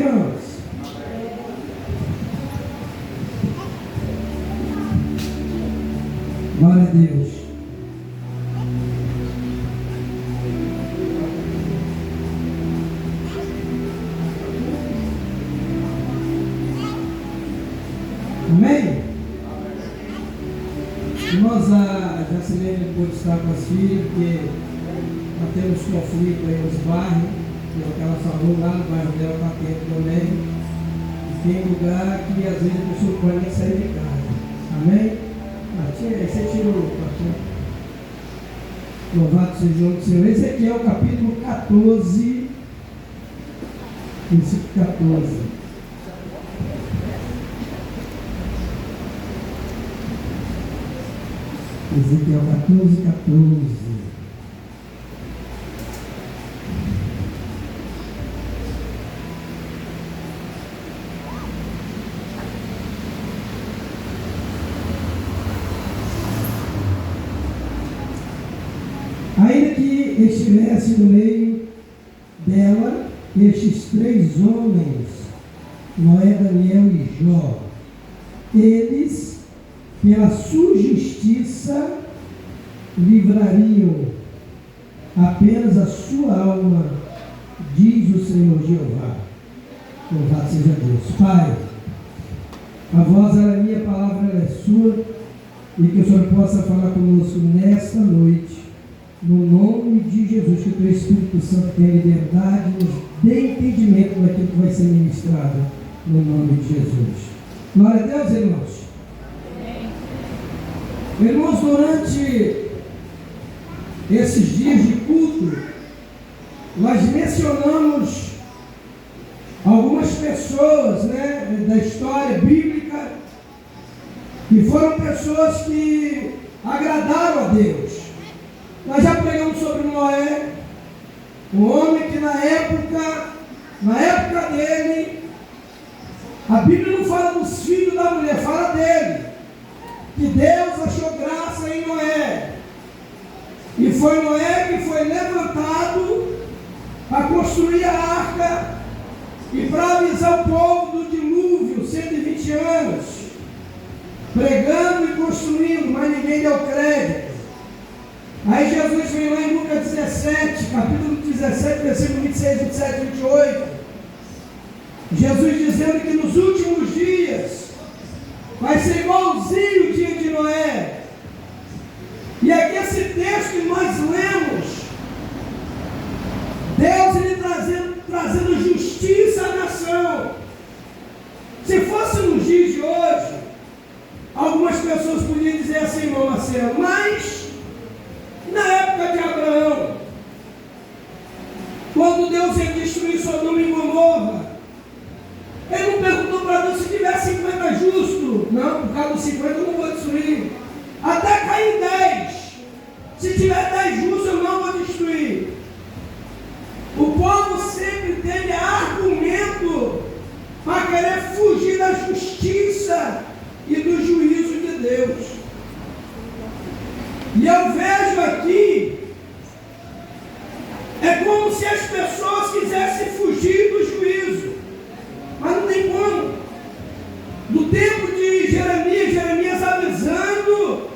irmãos? Glória a Deus. Amém? Irmãos, a Jacilene pôde estar com as filhas, porque nós temos conflito aí nos bairros, que ela falou lá no bairro dela, está tendo também. E tem lugar que às vezes a pessoa não pode nem sair de casa. Amém? Você tirou o pastor. Louvado seja o nome do Senhor. Esse aqui é o capítulo 14, versículo 14. Ezequiel 14, 14. Ainda que estivesse no meio dela estes três homens, Noé, Daniel e Jó, eles, pela sua justiça, livrariam apenas a sua alma, diz o Senhor Jeová. Louvado seja Deus. Pai, a voz ela é minha, a palavra ela é sua, e que o Senhor possa falar conosco nesta noite, no nome de Jesus, que o Teu Espírito Santo tenha liberdade, nos dê entendimento daquilo que vai ser ministrado, no nome de Jesus. Glória a Deus, irmãos. Irmãos, durante esses dias de culto, nós mencionamos algumas pessoas, da história bíblica, que foram pessoas que agradaram a Deus. Nós já pregamos sobre Noé, um homem que na época dele, a Bíblia não fala dos filhos da mulher, fala dele, que Deus achou graça em Noé, e foi Noé que foi levantado para construir a arca e para avisar o povo do dilúvio, 120 anos, pregando e construindo, mas ninguém deu crédito. Aí Jesus vem lá em Lucas 17, capítulo 17, versículo 26, 27 e 28, Jesus dizendo que nos últimos dias vai ser igualzinho o dia de Noé. E aqui esse texto que nós lemos, Deus ele trazendo justiça à nação. Se fosse nos dias de hoje, algumas pessoas podiam dizer assim, irmão Marcelo, mas na época de Abraão, quando Deus ia destruir Sodoma e Gomorra, ele não perguntou para Deus se tiver 50 justos. Não, por causa dos 50 eu não vou destruir. Até cair 10. Se tiver 10 justos eu não vou destruir. O povo sempre teve argumento para querer fugir da justiça e do juízo de Deus. E eu vejo aqui, é como se as pessoas quisessem fugir do juízo, mas não tem como. No tempo de Jeremias avisando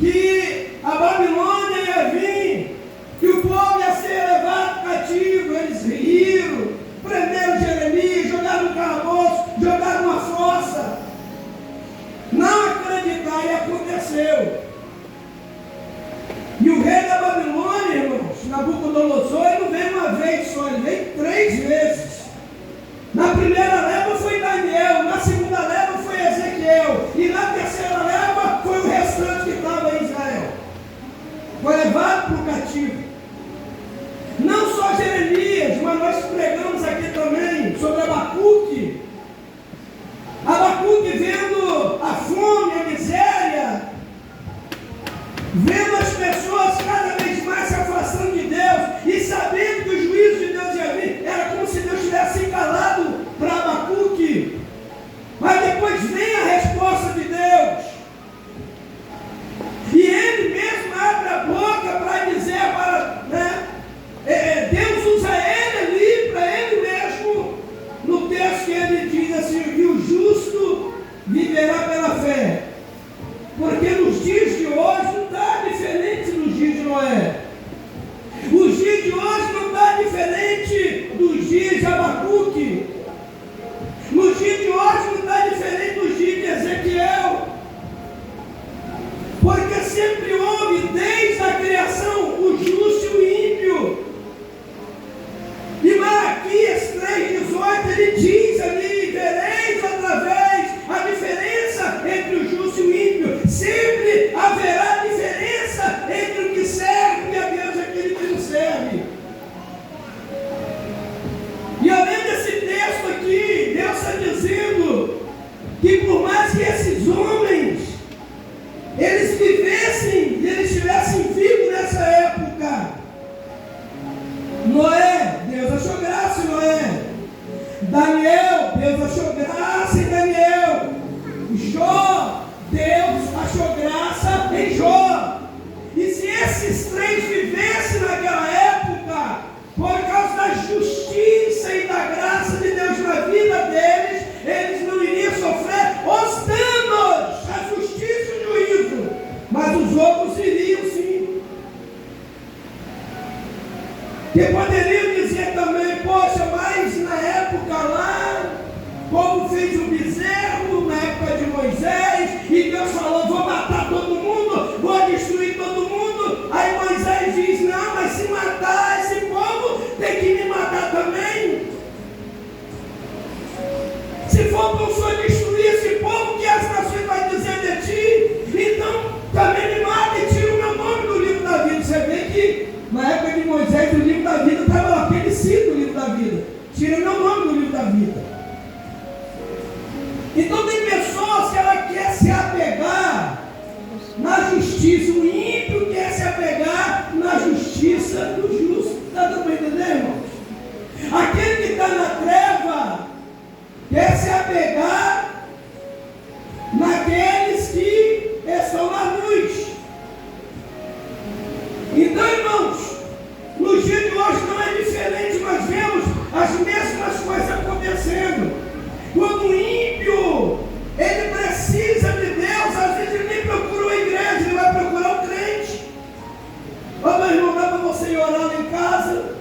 que a Babilônia ia vir, que o povo ia ser levado cativo, eles riram, prenderam Jeremias, jogaram no calabouço, jogaram numa fossa. Não acreditar, e aconteceu. E o rei da Babilônia, irmãos, Nabucodonosor, ele não veio uma vez só, ele veio 3 vezes. Na primeira leva foi Daniel, na segunda leva foi Ezequiel, e na terceira leva foi o restante que estava em Israel. Foi levado para o cativo. Não só Jeremias, mas nós pregamos aqui também sobre Abacuque. Abacuque vendo a fome, a miséria, vendo as pessoas cada vez mais se afastando de Deus e sabendo que o juízo de Deus ia vir, era como se Deus tivesse calado para Abacuque. Mas depois vem a resposta de Deus, e ele mesmo abre a boca para dizer a palavra Daniel, Deus achou graça em Daniel. Jó, Deus achou graça em Jó. E se esses três vivessem naquela época, por causa da justiça e da graça de Deus na vida deles, eles não iriam sofrer os danos, a justiça e o juízo, mas os outros iriam sim. Que poderiam dizer também, poxa, mas na época lá, como fez o bezerro, na época de Moisés, e Deus falou, vou matar todo mundo, vou destruir todo mundo. Aí Moisés diz, não, mas se matar esse povo, tem que me matar também. Se for para o Senhor destruir esse povo, que as nações vão dizer de ti, então também me mata e tira o meu nome do livro da vida. Você vê que na época de Moisés, o livro da vida estava lá, ele cita o livro da vida, tira o meu nome do livro da vida. Então tem pessoas que ela quer se apegar na justiça, o ímpio quer se apegar na justiça do justo. Está dando para entender, irmãos? Aquele que está na treva quer se apegar naqueles que estão na luz. Então, irmãos, no dia de hoje não é diferente, nós vemos as mesmas coisas acontecendo. Quando o ímpio, ele precisa de Deus, às vezes ele nem procura a igreja, ele vai procurar o crente. Ô meu irmão, dá para você ir orar lá em casa?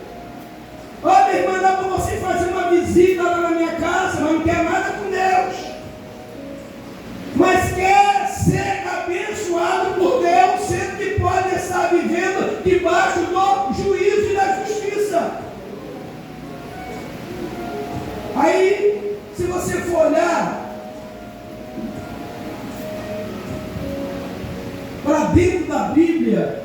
Ô minha irmã, dá para você fazer uma visita lá na minha casa, mas não quer nada com Deus. Mas quer ser abençoado por Deus, sendo que pode estar vivendo debaixo do juízo e da justiça. Aí, se você for olhar para dentro da Bíblia,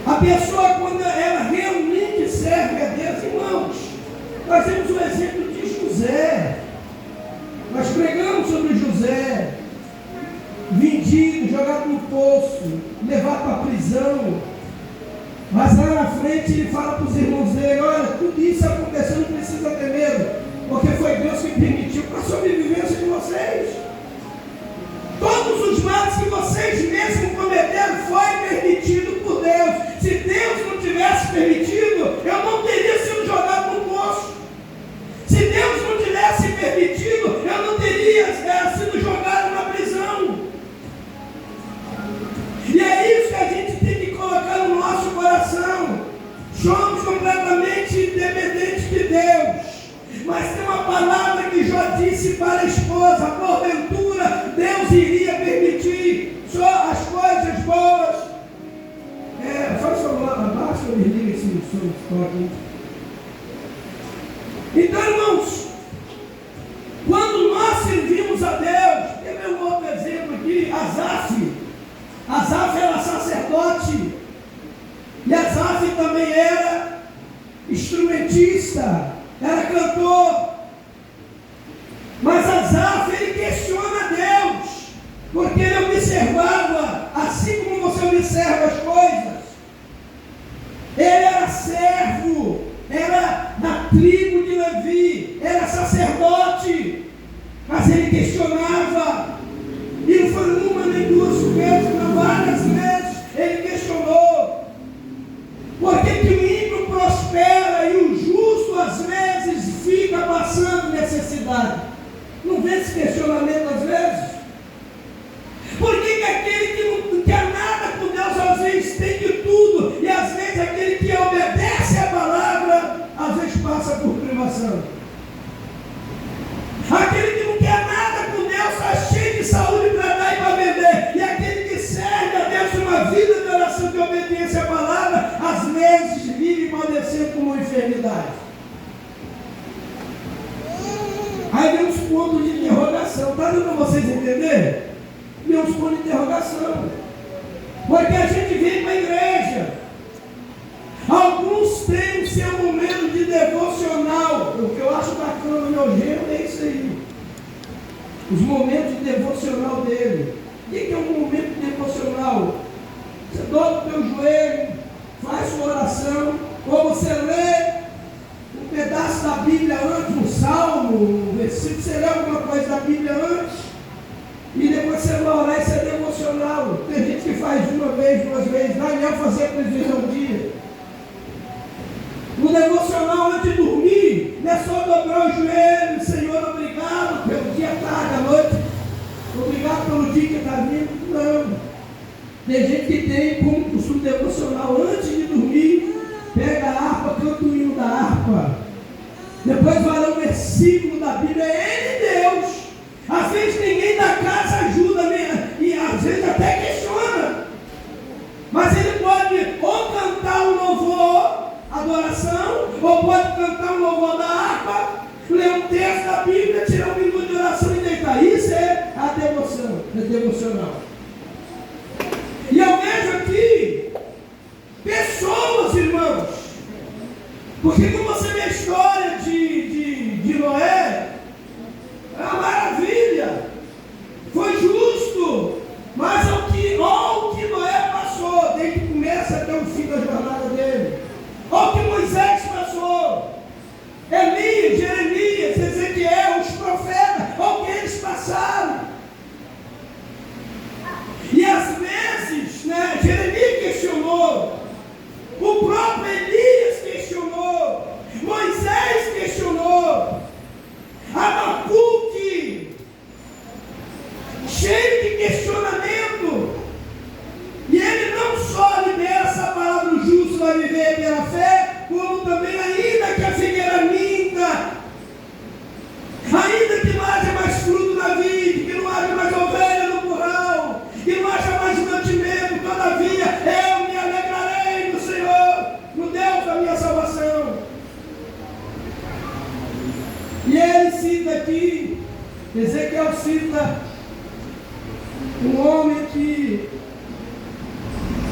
a pessoa, quando ela realmente serve a Deus, irmãos, nós temos o exemplo de José. Nós pregamos sobre José, vendido, jogado no poço, levado para a prisão. Mas lá na frente ele fala para os irmãos dele, olha, tudo isso aconteceu, não precisa ter medo, porque foi Deus que permitiu para a sobrevivência de vocês. Todos os males que vocês mesmos cometeram foi permitido por Deus. Se Deus não tivesse permitido, eu não teria sido jogado no poço. Se Deus não tivesse permitido, eu não teria sido jogado na prisão. E é isso que a gente tem que colocar no nosso coração. Somos completamente independentes de Deus. Mas tem uma palavra que Jó disse para a esposa, porventura Deus iria permitir só as coisas boas. Faz o celular abaixo, eu me ligo esse som aqui. Então, irmãos, quando nós servimos a Deus, teve um outro exemplo aqui, Asaf. Asaf era sacerdote, e Asaf também era instrumentista, era cantor. Mas Asaf, ele questiona Deus, porque ele observava, assim como você observa as coisas. Ele era servo, era da tribo de Levi, era sacerdote, mas ele questionava. E não foi uma nem duas vezes, mas várias vezes ele questionou. Por que que o ímpio prospera e o justo às vezes fica passando necessidade? Não vê esse questionamento às vezes? Por que que aquele que não quer nada com Deus às vezes tem de tudo, e às vezes aquele que obedece a palavra às vezes passa por privação? Aquele que não quer nada com Deus está cheio de saúde para dar e para vender, e aquele que serve a Deus uma vida de oração de obediência à palavra às vezes vive padecendo com uma enfermidade. Aí vem uns pontos de interrogação. Está dando para vocês entenderem? Vem uns pontos de interrogação. Porque a gente vem para a igreja. Alguns têm o seu momento de devocional. O que eu acho bacana no meu gênero é isso aí. Os momentos de devocional dele. O que é um momento devocional? Você dobra o teu joelho, faz sua oração, ou você lê um pedaço pedaço da Bíblia antes, um salmo, um versículo, você lê alguma coisa da Bíblia antes, e depois você vai orar, isso é devocional. Tem gente que faz uma vez, duas vezes, Daniel fazia 3 vezes ao dia. O devocional antes de dormir, não é só dobrar os joelhos, Senhor, obrigado pelo dia, tarde, à noite, obrigado pelo dia que está vindo. Não. Tem gente que tem como costume devocional antes de dormir, pega a harpa, canta o hino da harpa, depois vai ler um versículo da Bíblia, é ele Deus. Às vezes ninguém da casa ajuda, e às vezes até questiona, mas ele pode ou cantar um louvor, adoração, ou pode cantar um louvor da harpa, ler um texto da Bíblia, tirar um minuto de oração e deitar. Isso é a devoção, é devocional. E eu vejo aqui pessoas, irmãos, porque quando você vê a história de Noé, é uma maravilha, foi justo, mas olha o que Noé passou, desde que começa até o fim da jornada dele. Olha o que Moisés passou, Elias, Jeremias, Ezequiel, os profetas, olha o que eles passaram. E às vezes, Jeremias questionou, o próprio Elias questionou, Moisés questionou, Abacuque, cheio de questionamento, e ele não só libera essa palavra, o justo vai viver pela fé, como também ainda que a figueira minta, ainda que não haja mais fruto na vide, que não haja mais ovelha no curral, que não haja mais mantimento, todavia eu me alegrarei no Senhor, no Deus da minha salvação. E ele cita aqui, Ezequiel cita um homem que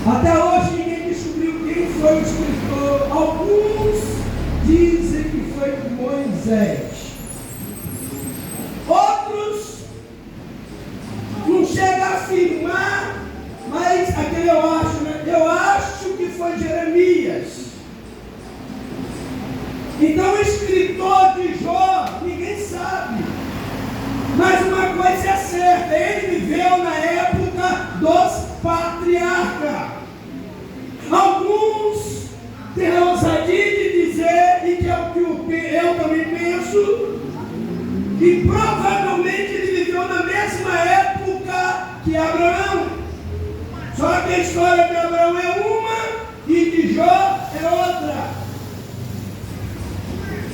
até hoje ninguém descobriu quem foi o escritor. Alguns dizem que foi Moisés, outros não chegam a afirmar, mas aquele eu acho que foi Jeremias. Então o escritor de Jó, ninguém sabe, mas uma coisa é certa, ele viveu na época dos patriarcas. Alguns têm a ousadia de dizer, e que é o que eu também penso, que provavelmente ele viveu na mesma época que Abraão. Só que a história de Abraão é uma e de Jó é outra.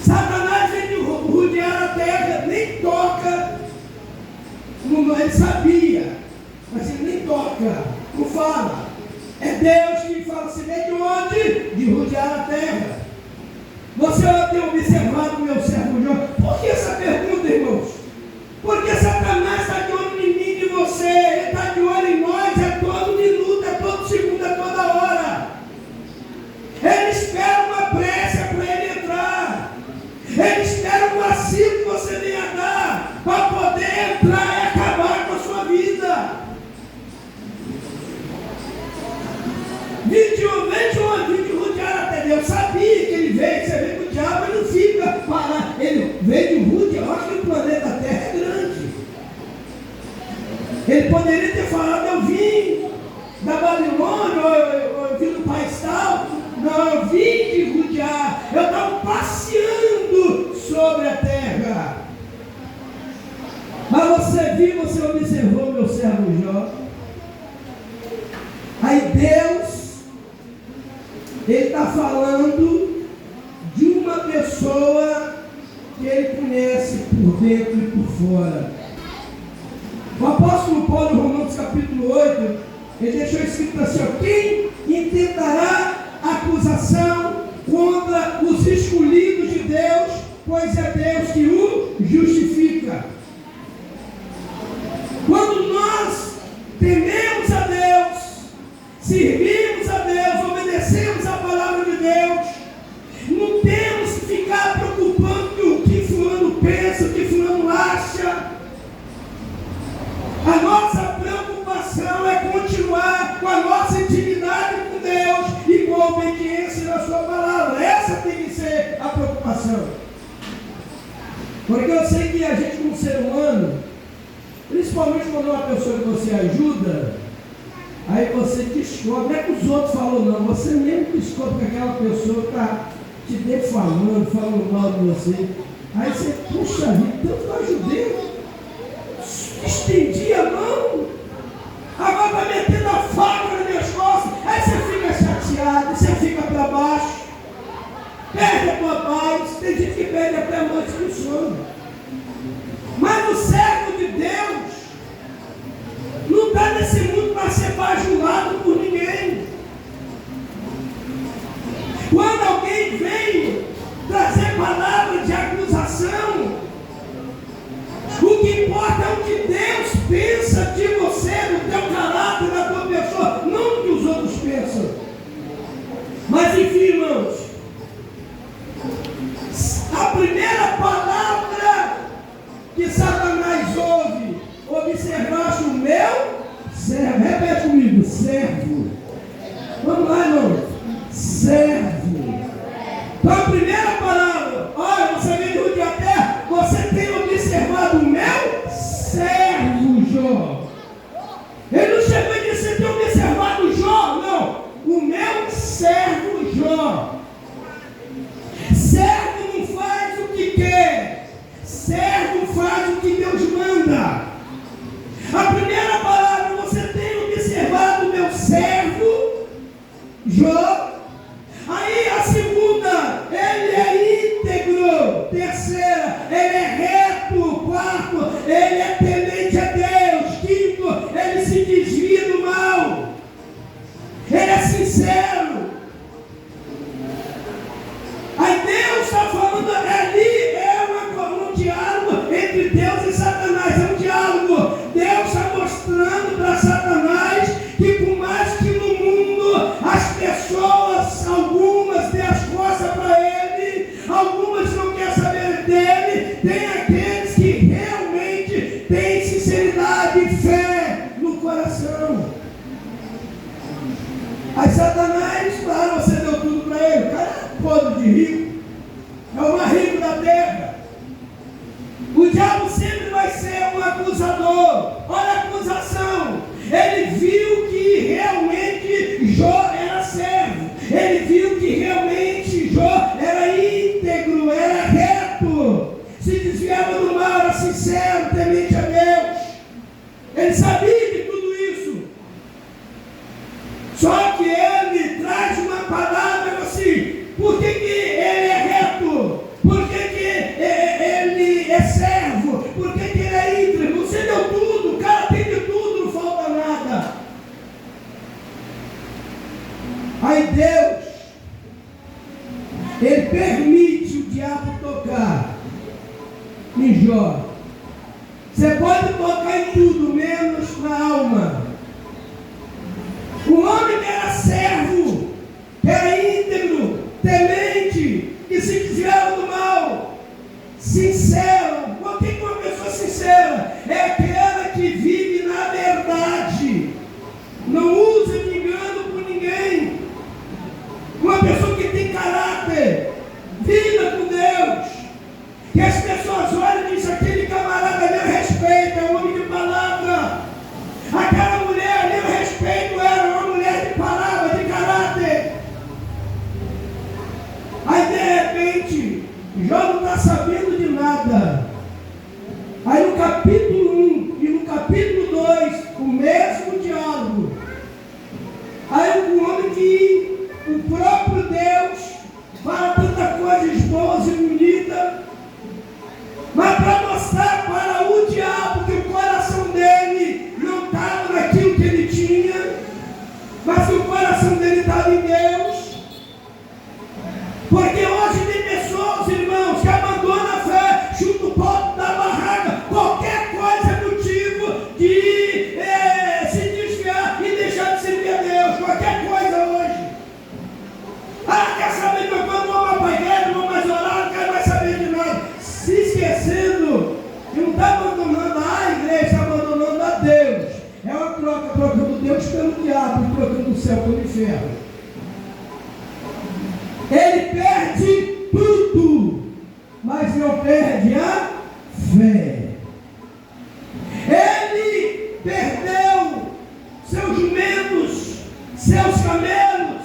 Satanás vem de rodear a terra, nem toca, ele sabia, mas ele nem toca, não fala. É Deus que fala, se vem de onde? De rodear a terra. Você tem observado o meu servo Jó? Por que essa pergunta, irmãos? Porque Satanás está de olho em mim e de você, ele está de olho em nós, é todo minuto, é todo segundo, é toda hora. Ele espera uma pressa para ele entrar. Ele espera um vacilo que você venha dar para poder entrar e acabar com a sua vida. Vídeo rodear a terra. Eu sabia que ele veio, você vê que o diabo ele não fica parado. Ele veio de rodear, eu acho que o planeta Terra é grande. Ele poderia ter falado, eu vim da Babilônia, eu vim do país tal. Não, eu vim de rodear, eu estava passeando sobre a terra. Mas você observou meu servo Jó. Aí Deus, ele está falando de uma pessoa que ele conhece por dentro e por fora. O apóstolo Paulo, em Romanos capítulo 8, ele deixou escrito assim, quem intentará acusação contra os escolhidos de Deus, pois é Deus que o justifica. Quando nós tememos a Deus, servimos a Deus, obedecemos a palavra de Deus, não temos que ficar preocupando com o que fulano pensa, o que fulano acha. A nossa preocupação é continuar com a nossa intimidade com Deus e com a obediência da sua palavra. Essa tem que ser a preocupação. Porque eu sei que a gente, como ser humano, principalmente quando uma pessoa que você ajuda, aí você descobre, não é que os outros falam não, você mesmo descobre que aquela pessoa está te defamando, falando mal de você. Aí você, puxa vida, tanto que eu ajudei, estendi a mão, agora está metendo a faca nas minhas costas. Aí você fica chateado, você fica para baixo, perde a tua paz. Tem gente que perde até a noite do sono. Mas o servo de Deus não está nesse mundo para ser bajulado por ninguém. Quando alguém vem trazer palavras de acusação, o que importa é o que Deus pensa de você, do teu caráter, da tua pessoa, não o que os outros pensam. Mas enfim, irmãos, a primeira palavra que Satanás ouve: observaste o meu servo. Repete comigo: servo. Vamos lá, irmão. Servo. Então a primeira palavra: olha, você veio de Rude a terra, você tem observado o meu servo Jó. Ele não chegou e disse: você tem observado Jó? Não, o meu servo Jó. Servo não faz o que quer, servo faz o que Deus manda. A primeira palavra: você tem observado o meu servo Jó. Aí a segunda: ele é íntegro. Terceira: ele é reto. Quarto: ele é temente a Deus. Quinto: ele se desvia do mal. Ele é sincero. Aí Deus está falando ali, um diálogo entre Deus e Satanás. É um diálogo. Deus está mostrando para Satanás que, por mais que no mundo as pessoas, algumas dêem as costas para ele, algumas não querem saber dele, tem aqueles que realmente têm sinceridade e fé no coração. Aí Satanás, claro, você deu tudo para ele. O cara é podre de rico, é o mais rico da terra. O diabo sempre vai ser um acusador. Olha a acusação. Ele viu que realmente Jó era servo. Ele viu que realmente Jó era íntegro, era reto, se desviava do mal, era sincero, temente a Deus. Ele sabia de tudo isso. Só que ele traz uma palavra assim: por que ele é reto? Por que ele é servo? Por que ele é íntegro? Você deu tudo, o cara tem de tudo, não falta nada. Aí Deus, ele permite o diabo tocar em Jó. Você pode tocar em tudo, menos na alma. O homem que era servo, era íntegro, temente, que se desviava do mal, sincero. O que é uma pessoa sincera? É aquela que vive na verdade, não usa de engano por ninguém. Uma pessoa que tem caráter, vida com Deus, que as pessoas olham e dizem: aquele camarada ali eu respeito, é um homem de palavra. Aquela mulher ali eu respeito, era uma mulher de palavra, de caráter. Aí de repente Jó não está sabendo de nada. Aí no capítulo 1 e no capítulo 2, o mesmo diálogo. Aí o homem que o próprio Deus fala tanta coisas boas e bonitas, mas para mostrar para o diabo que o coração dele não estava naquilo que ele tinha, mas que o coração dele estava em Deus. Porque hoje tem pessoas, irmãos, que abandonam a fé, chutam o pó da barraca, qualquer coisa é motivo de se desviar e deixar de servir a Deus, qualquer coisa hoje. Ah, quer saber que eu não vou mais para a igreja, não vou mais orar, não quero mais saber de nada. Se esquecendo que não está abandonando a igreja, está abandonando a Deus. É uma troca, trocando Deus pelo diabo e trocando o céu pelo inferno. Ele perde tudo, mas mas não perde a fé. Ele perdeu seus jumentos, seus camelos,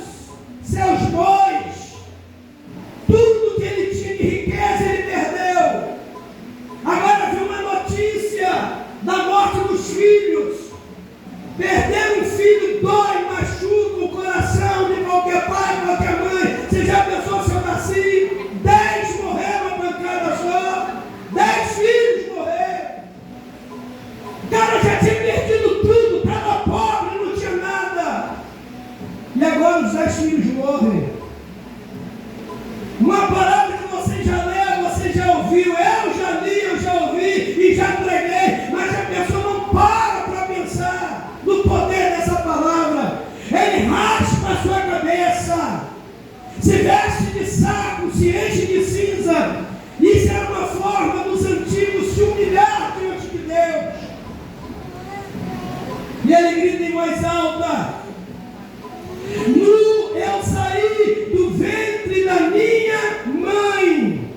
seus bois, tudo que ele tinha de riqueza ele perdeu. Agora viu uma notícia da morte dos filhos. Perder um filho dói, machuca o coração de qualquer pai, qualquer mãe. Você já pensou se eu nasci? 10 morreram a pancada só. 10 filhos morreram. O cara já tinha perdido tudo, estava pobre, não tinha nada. E agora os 10 filhos morrem. Uma palavra que você já leu, você já ouviu, eu já li, eu já ouvi e já preguei, mas a pessoa não para pensar no poder dessa palavra. Ele raspa a sua cabeça, se veste de saco, se enche de cinza. Isso era uma forma dos antigos se humilhar diante de Deus. E ele grita em voz alta: nu eu saí do ventre da minha mãe,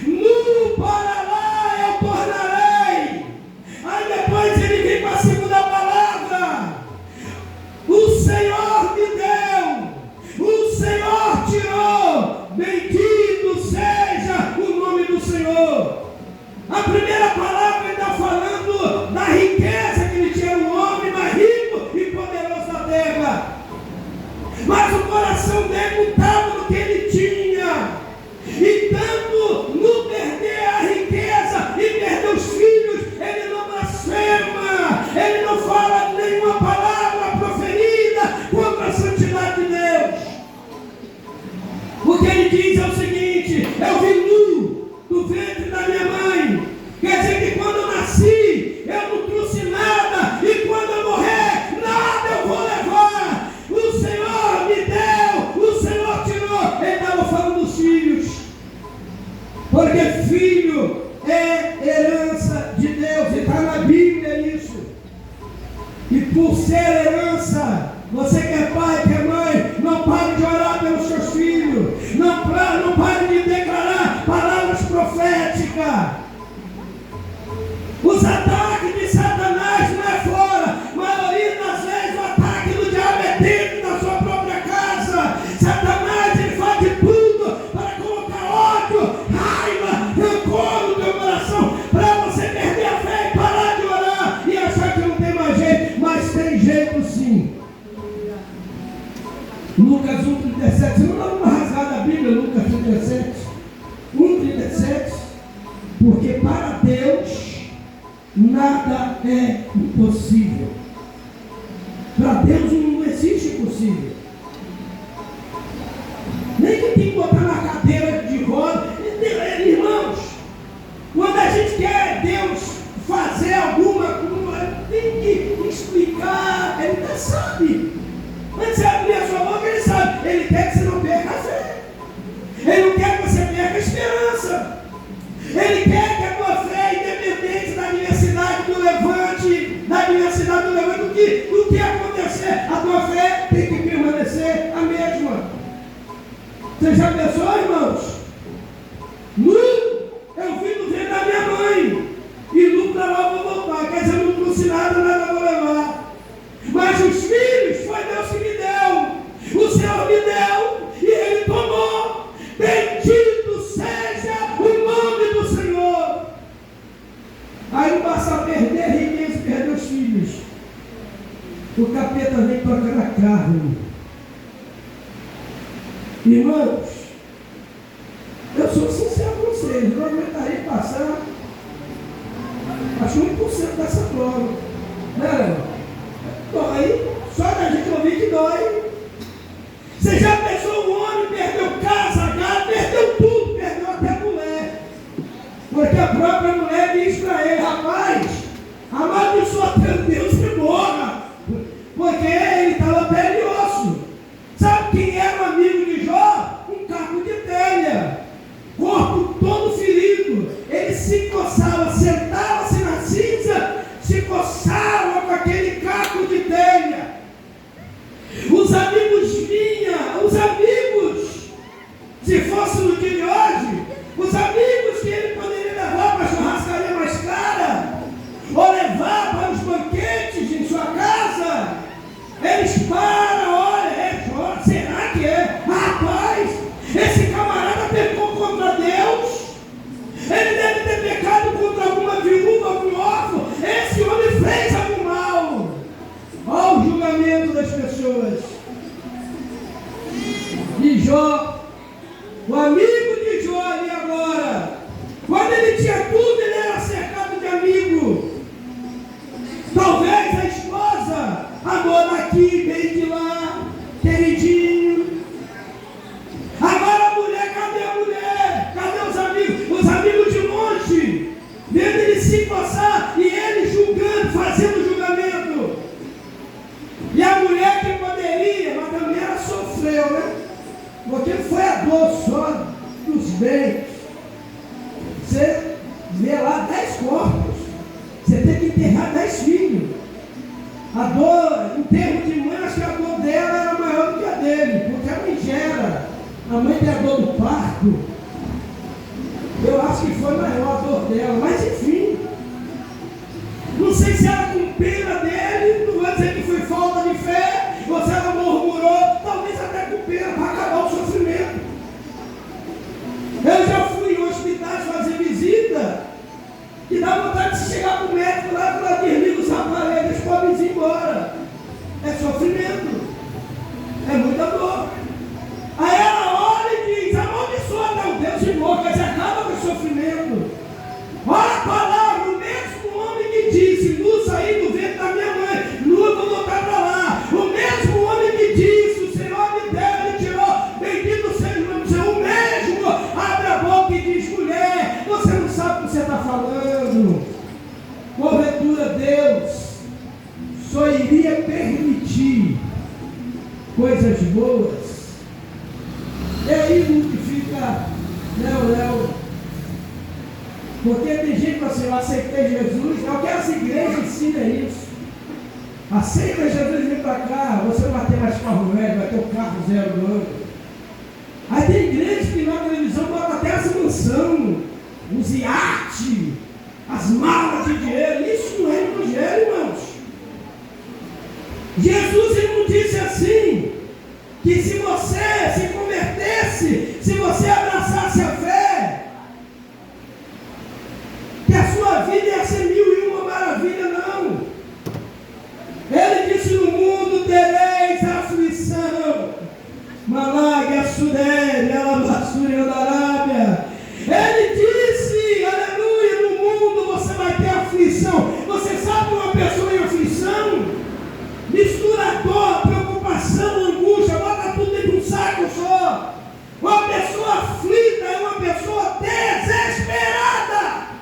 nu para lá eu tornarei. Aí depois ele vem com a segunda palavra: o Senhor me deu, o Senhor tirou, bendito seja o nome do Senhor. A primeira palavra ele está falando da riqueza que ele tinha, um homem mais rico e poderoso da terra. Mas o coração dele não estava no que ele tinha. E tanto no perder a riqueza e perder os filhos, ele não blasfema, ele não fala nenhuma palavra proferida contra a santidade de Deus. O que ele diz é o seguinte: eu vim nu do ventre da minha mãe. Quer dizer que quando eu nasci, eu não trouxe nada, e quando eu morrer, nada eu vou levar. O Senhor me deu, o Senhor tirou. Ele estava falando dos filhos, porque filho é herança de Deus, e está na Bíblia isso. E por ser herança, você que é pai, que é mãe, não pare de orar pelos seus filhos, não pare de declarar palavras proféticas. Os ataques de Satanás não é fora. A maioria das vezes o ataque do diabo é dentro da sua própria casa. Satanás, ele faz de tudo para colocar ódio, raiva, rancor no teu coração, para você perder a fé e parar de orar e achar que não tem mais jeito. Mas tem jeito sim. Lucas 1,37. Você não dá uma rasgada a Bíblia, Lucas 1,37. 1,37. Porque para Deus nada é impossível. Para Deus não existe impossível. Nem que tem que botar na cadeira de roda. Irmãos, quando a gente quer Deus fazer alguma coisa, tem que explicar. Ele até sabe. Antes de abrir a sua boca, ele sabe. Ele quer que você não perca a fé. Ele não quer que você perca a esperança. Ele quer que a tua fé, independente da adversidade do levante, do que acontecer, a tua fé tem que permanecer a mesma. Você já pensou, irmãos? Eu vim do ventre da minha mãe, e nu para lá eu vou voltar. Quer dizer, eu não trouxe nada, nada vou levar. Mas os filhos foi Deus que me deu. O Senhor me deu, e Ele tomou. Bendito seja o nome do Senhor. Aí não basta perder a riqueza e perder os filhos. O capeta vem tocar na carne. Irmãos, eu sou sincero com vocês, não aguentaria passar, acho 1% dessa prova. Não, dói, só da gente ouvir que dói. Você já pensou, um homem perdeu casa, gado, perdeu tudo, perdeu até a mulher. Porque a própria mulher diz para ele: rapaz, amaldiçoa teu Deus e morra. Porque ele estava pele e osso. Sabe quem era o amigo de Jó? Um caco de telha, corpo todo ferido. Ele se coçava, sentava-se na cinza, se coçava com aquele caco de telha. Os amigos vinham, se fosse no dia de hoje, os amigos que julgamento das pessoas. De Jó, o amigo de Jó ali agora, quando ele tinha tudo, ele era cercado de amigo. Talvez a esposa, amor daqui, bem de lá, queridinho. Agora a mulher, cadê a mulher? Cadê os amigos? Os amigos de longe, vendo ele se passar e ele julgando, fazendo julgamento. E a mulher que poderia, mas também ela sofreu, né? Porque foi a dor só dos bens. Você vê lá 10 corpos, você tem que enterrar 10 filhos. A dor, em termos de mãe, acho que a dor dela era maior do que a dele, porque a mãe gera. A mãe tem a dor do parto. Eu acho que foi maior a dor dela, mas enfim. Não sei se era com pena dele, não vou dizer que foi falta de fé, ou se ela murmurou, talvez até com pena, para acabar o sofrimento. Eu já fui em hospitais fazer visita, que dá vontade de chegar para o médico lá e falar: desliga os aparelhos, podem ir embora. É sofrimento, é muita dor. Aí ela olha e diz: amaldiçoa não, Deus de boca, mas acaba com o sofrimento. Olha a palavra, o mesmo homem que disse: luz saí do ventre da minha mãe, lua vou voltar para lá. O mesmo homem que disse: o Senhor me deu, ele tirou, bendito seja o nome do Senhor. O mesmo abre a boca e diz: mulher, você não sabe o que você está falando. Porventura Deus só iria permitir coisas boas. E aí multiplica, Léo. Porque tem gente que fala assim: eu aceitei Jesus. É o que as igrejas ensinam isso. Aceita Jesus, vem para cá, você não vai ter mais carro velho, vai ter um carro 02. Aí tem igreja que na televisão bota até as mansões, os iates, as malas de dinheiro. Isso não é evangelho, irmãos. Jesus, ele não disse assim, que se você se convertesse, se você abraçasse a fé, que a sua vida ia ser 1001 maravilha, não. Ele disse: no mundo tereis aflição. Malaga, Sudéria, Alabassúria da Arábia. Ele disse, aleluia, no mundo você vai ter aflição. Você sabe uma pessoa em aflição? Mistura dor, preocupação, angústia, bota tudo dentro de um saco só. Uma pessoa aflita é uma pessoa desesperada.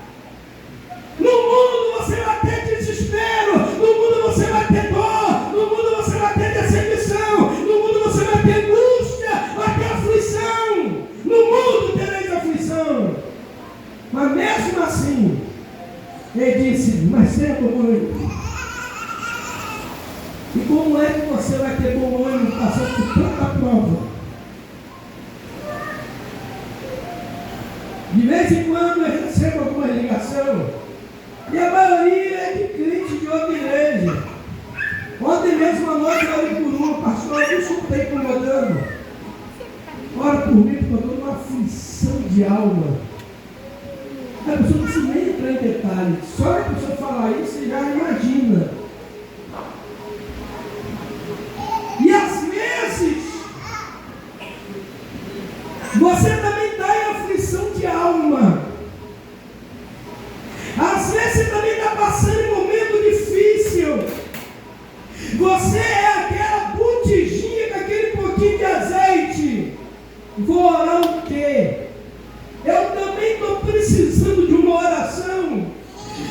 No mundo você vai ter desespero, no mundo você vai ter dor, no mundo você vai ter decepção, no mundo você vai ter angústia, vai ter aflição. No mundo tereis aflição. Mas mesmo assim, ele disse: mas tenha bom ânimo. E como é que você vai ter bom ânimo passando por tanta prova? De vez em quando eu recebo alguma ligação, e a maioria é de crente de outra igreja. Ontem mesmo à noite eu orei por uma: pastor, eu estou incomodando. Ora por mim, porque eu estou numa aflição de alma. A pessoa não precisa nem entrar em detalhes. Só a pessoa falar isso, você já imagina. E às vezes, você também está em aflição de alma. Às vezes você também está passando em um momento difícil. Você é aquela botijinha com aquele pouquinho de azeite. Vou orar o quê? Eu também estou precisando de uma oração.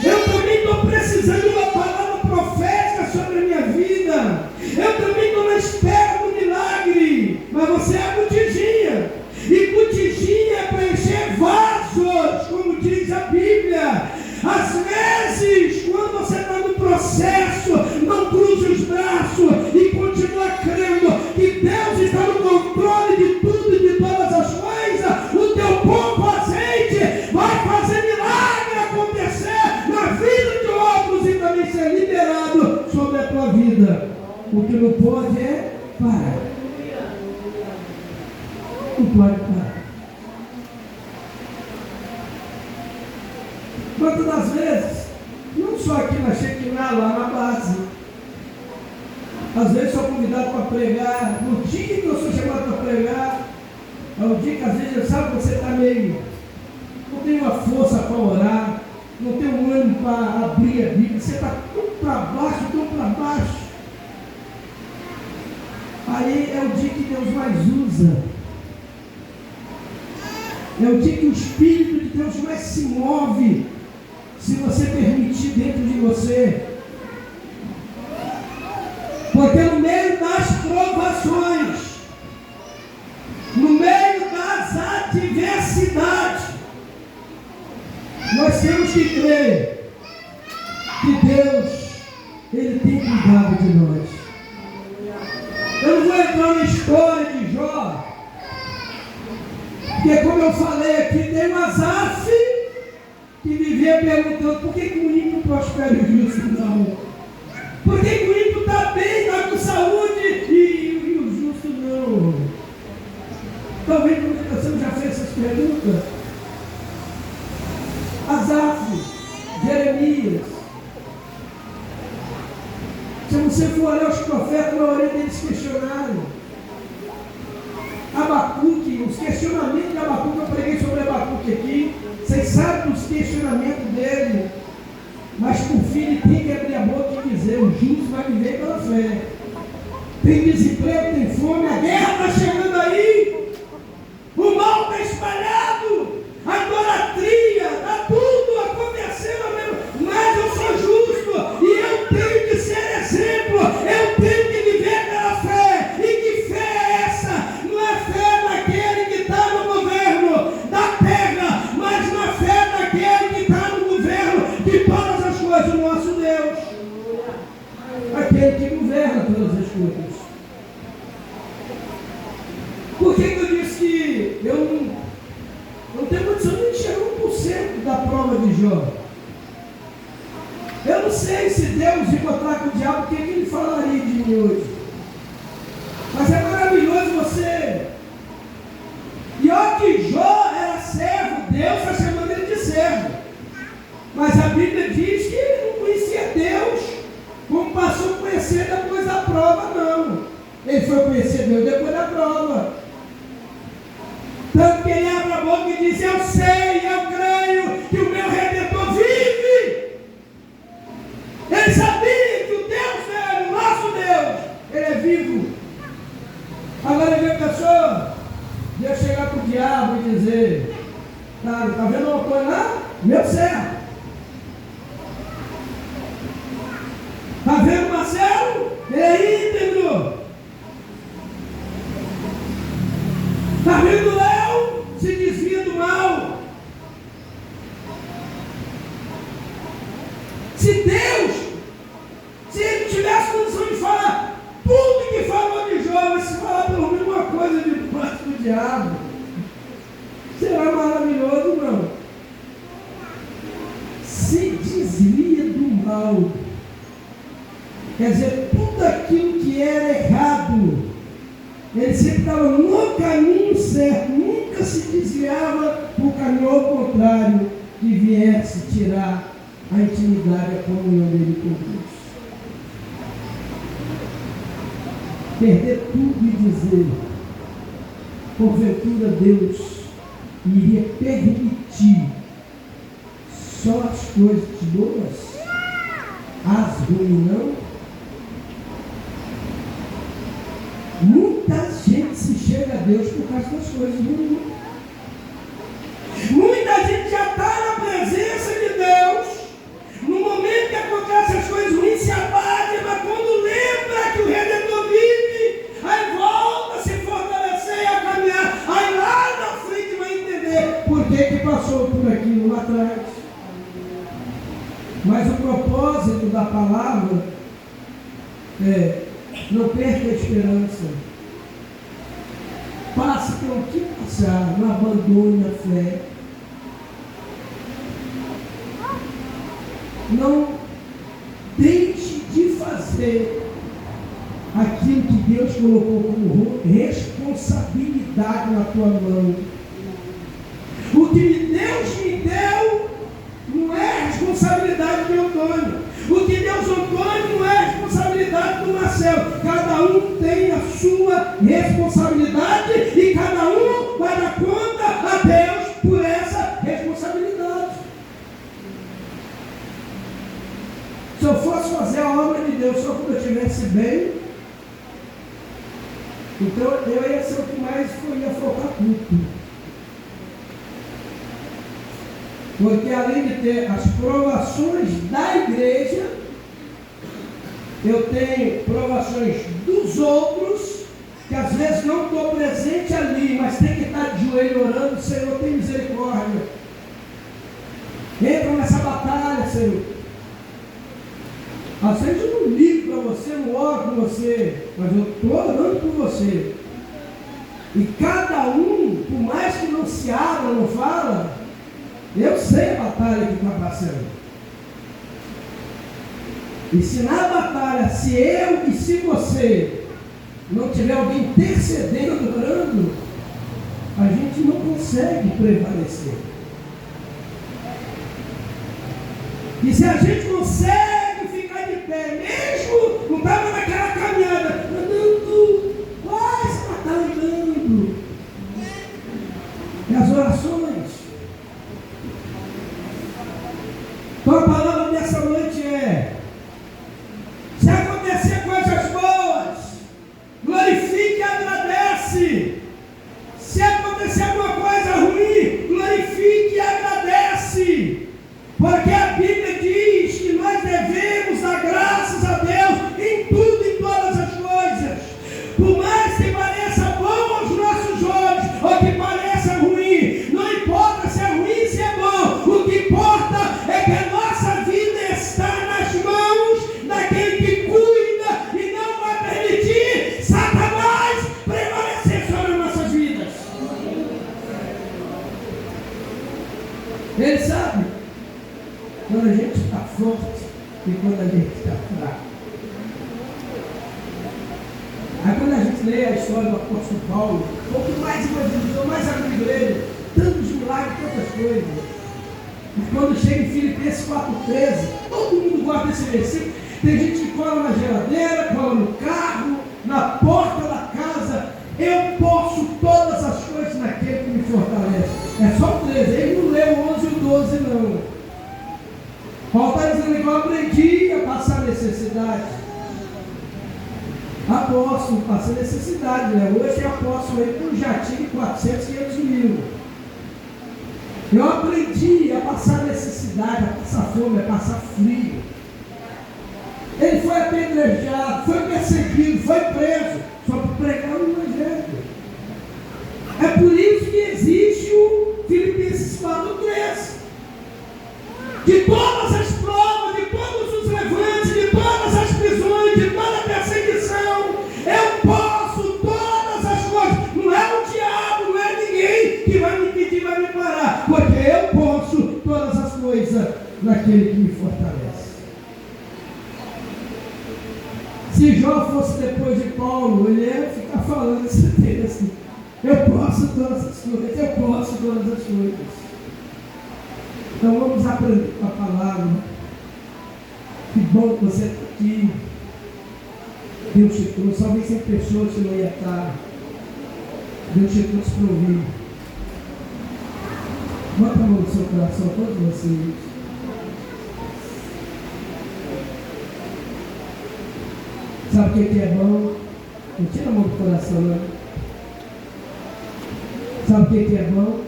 Eu também estou precisando de uma palavra profética sobre a minha vida. Eu também estou na espera do milagre. Mas você é a botijinha. E botijinha é para encher vasos, como diz a Bíblia. Às vezes, quando você está no processo, não cruze os braços e continua crendo que Deus está no controle de tudo e de todas as coisas. O teu pouco azeite vai fazer milagre acontecer na vida de outros e também ser liberado sobre a tua vida. O que não pode é parar. Não pode parar. Quantas das vezes, não só aqui na Shekinah, lá na base, Às vezes sou convidado para pregar. No dia que eu sou chamado para pregar, é o dia que às vezes sabe que você está meio, não tem uma força para orar, não tem um ânimo para abrir a Bíblia, você está tão para baixo, tão para baixo. Aí é o dia que Deus mais usa. É o dia que o Espírito de Deus mais se move, se você permitir dentro de você. Porque no meio das provações, no meio das adversidades, nós temos que crer que Deus, Ele tem cuidado de nós. Eu não vou entrar na história de Jó, porque como eu falei aqui, tem um Asaf que vivia perguntando por que o ímpio prospera e o justo não? Por que o ímpio está bem, está com saúde e o justo não? Talvez você já fez essas perguntas. Asaf, Jeremias. Se você for olhar os profetas, na orelha deles questionaram. Abacuque, os questionamentos de Abacuque, eu preguei sobre Abacuque aqui. Vocês sabem dos questionamentos dele. Mas por fim ele tem que abrir a boca e dizer: o justo vai viver pela fé. Tem desemprego, tem fome, a guerra está chegando aí. O mal está espalhado. A idolatria, está tudo acontecendo mesmo. Mas eu sou justo e eu tenho que ser exemplo. Eu tenho que viver pela fé. E que fé é essa? Não é fé daquele que está no governo da terra, mas na fé daquele que está no governo de todas as coisas, o nosso Deus. Aquele que governa todas as coisas. Por que eu disse que eu não tenho condição de enxergar 1% da prova de Jó? Eu não sei se Deus encontrar com o diabo, o que ele falaria de mim hoje. Mas é maravilhoso você. E olha que Jó era servo, Deus está chamando ele de servo. Mas a Bíblia diz que ele não conhecia Deus, como passou a conhecer depois da prova, não. Ele foi conhecer Deus depois da prova. Tanto que ele abre a boca e diz: eu sei, eu creio que o meu Redentor vive. Ele sabia que o Deus dele, o nosso Deus, ele é vivo. Agora ele vê a pessoa, ia chegar para o diabo e dizer: cara, está vendo uma coisa lá? Meu servo. Está vendo Marcelo? Ele é íntegro. Está vendo Léo? Se desvia do mal. Se Deus, se ele tivesse condição de falar tudo que falou de Jó, mas se falar pelo menos uma coisa de parte do diabo, será maravilhoso, não? Se desvia do mal. Quer dizer, tudo aquilo que era errado, ele sempre estava no caminho certo, nunca se desviava para o caminho ao contrário, que viesse tirar a intimidade, a comunhão dele com Deus. Perder tudo e dizer, porventura Deus iria permitir só as coisas boas, as ruins não? Muita gente se chega a Deus por causa das coisas ruins. Muita gente já está na presença de Deus. No momento que acontecem as coisas ruins, se abate, mas quando lembra que o Redentor vive, aí volta a se fortalecer e a caminhar. Aí lá na frente vai entender por que passou por aquilo lá atrás. Mas o propósito da palavra é: não perca a esperança. Passe pelo que passar, não abandone a fé. Não deixe de fazer aquilo que Deus colocou como responsabilidade na tua mão. O que Deus me deu não é responsabilidade do Antônio. O que Deus Antônio não é responsabilidade do Marcelo. responsabilidade e cada um vai dar conta a Deus por essa responsabilidade. Se eu fosse fazer a obra de Deus só quando eu estivesse bem, então eu ia ser o que mais ia faltar culto. Porque além de ter as provações da igreja, eu tenho provações dos outros, que às vezes não estou presente ali, mas tem que estar de joelho orando, Senhor, tem misericórdia. Entra nessa batalha, Senhor. Às vezes eu não ligo para você, não oro por você, mas eu estou orando por você. E cada um, por mais que não se abra, não fala, eu sei a batalha que está passando. E se na batalha, se eu e se você não tiver alguém intercedendo, orando, a gente não consegue prevalecer. E se a gente consegue ficar de pé, mesmo não estava naquela caminhada, andando, quase batalhando, e as orações. Então a palavra dessa noite é: se acontecer coisas boas, glorifique e agradece. Se acontecer alguma coisa ruim, glorifique e agradece. Porque a Bíblia diz que nós devemos dar graças a Deus em tudo e todas as coisas. Por mais que pareça bom aos nossos olhos, ou que pareça ruim, não importa se é ruim, se é bom. O que importa é que a nossa vida está nas mãos daquele que cuida e não vai permitir Satanás prevalecer sobre as nossas vidas. Ele sabe quando a gente está forte e quando a gente está fraco. Aí quando a gente lê a história do apóstolo Paulo, o que mais evangelizou, mais abriu ele, tantos milagres, tantas coisas. E quando chega em Filipenses 4,13, todo mundo gosta desse versículo. Tem gente que cola na geladeira, cola no carro, na porta da casa. Eu posso todas as coisas naquele que me fortalece. É só o 13, ele não leu o 11 e o 12 não. Paulo está dizendo que eu aprendi a passar necessidade. Apóstolo, passa necessidade, né? Hoje é apóstolo aí com um jatinho de 400, 500 mil. Eu aprendi a passar necessidade, a passar fome, a passar frio. Ele foi apedrejado, foi perseguido, foi preso, só para pregar o Evangelho. É por isso que existe o Filipenses 4,3. De todas as provas, de todos os levantes, de todas as prisões, de toda a perseguição, eu posso todas as coisas. Não é o diabo, não é ninguém que vai me impedir, vai me parar, porque eu posso todas as coisas naquele que me fortalece. Se Jó fosse depois de Paulo, ele ia ficar falando esse texto assim: eu posso todas as coisas, eu posso todas as coisas. Então vamos aprender com a palavra. Que bom que você está aqui. Deus te trouxe. Talvez sem pessoas que não ia estar. Deus te trouxe para ouvir. Bota a mão no seu coração, todos vocês. Sabe o que é bom? Não tira a mão do coração, não. Sabe o que é bom?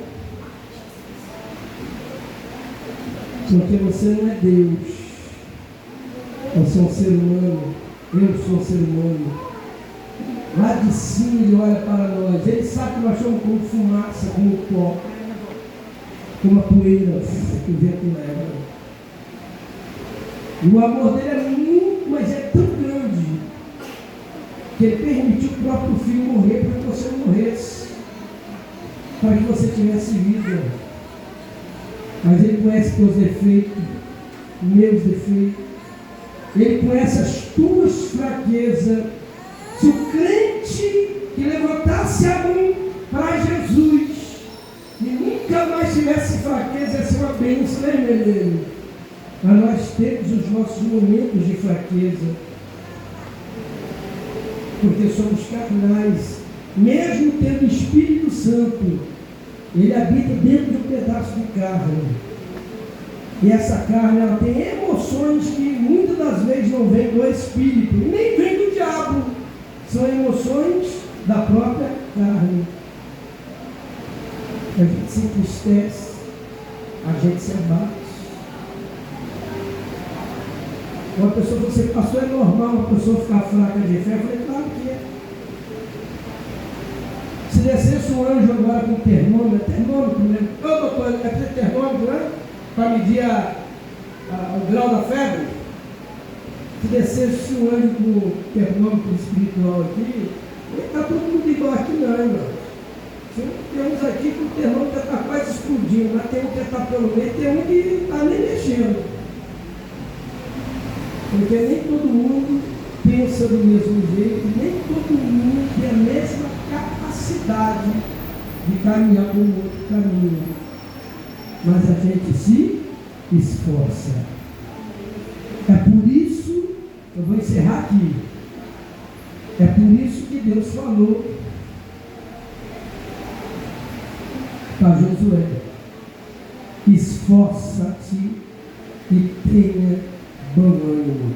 Porque você não é Deus. Você é um ser humano. Eu sou um ser humano. Lá de cima ele olha para nós. Ele sabe que nós somos como fumaça, como pó, como a poeira que o vento leva. E o amor dele é muito, mas é tão grande, que ele permitiu o próprio filho morrer para que você não morresse, para que você tivesse vida. Mas ele conhece teus defeitos, meus defeitos. Ele conhece as tuas fraquezas. Se o crente que levantasse a mão para Jesus e nunca mais tivesse fraqueza, ia ser uma bênção, né, meu irmão? Mas nós temos os nossos momentos de fraqueza, porque somos carnais. mesmo tendo o Espírito Santo, ele habita dentro de um pedaço de carne. E essa carne, ela tem emoções que muitas das vezes não vêm do Espírito, e nem vêm do diabo. São emoções da própria carne. A gente se entristece, a gente se abate. Uma pessoa que você passou, é normal uma pessoa ficar fraca de fé. Eu falei, claro que é. Se descesse um anjo agora com termômetro, né? Ô doutor, é preciso termômetro, né? Para medir o grau da febre. Se descesse um anjo com termômetro espiritual aqui, está todo mundo igual aqui não, irmão. Temos aqui que o termômetro está quase explodindo, mas tem um que está pelo meio, tem um que não está nem mexendo. Porque nem todo mundo pensa do mesmo jeito, nem todo mundo tem a mesma capacidade de caminhar por um outro caminho. Mas a gente se esforça. É por isso, eu vou encerrar aqui, é por isso que Deus falou para Josué: esforça-te e tenha bom ânimo.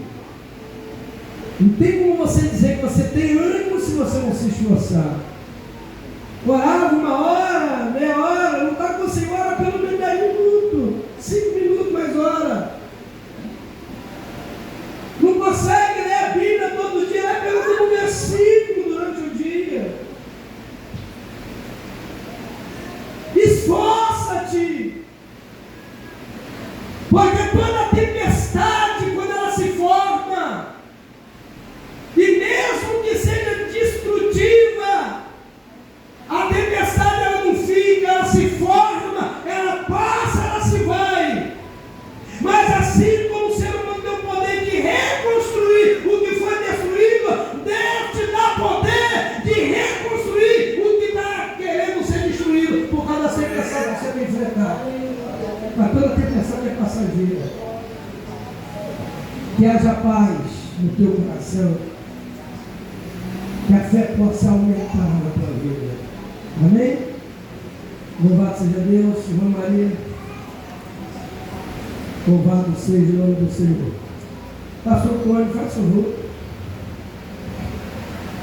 Não tem como você dizer que você tem ânimo se você não se esforçar. Orava 1 hora, meia hora, não está conseguindo orar pelo menos 10 minutos, 5 minutos, mais hora. Não consegue ler a Bíblia todo dia, lê pelo menos um versículo durante o dia. Esforça-te, porque toda tempestade, quando ela se forma, e mesmo que seja destrutiva, a tempestade ela não fica, ela se forma, ela passa, ela se vai. Mas assim como o ser humano tem o poder de reconstruir o que foi destruído, Deus te dá poder de reconstruir o que está querendo ser destruído por causa da tempestade que você vai enfrentar. Mas toda tempestade é passageira. Que haja paz no teu coração, que a fé possa aumentar na tua vida. Amém? Louvado seja Deus, irmã Maria. Louvado seja o nome do Senhor. Pastor Antônio, faz favor.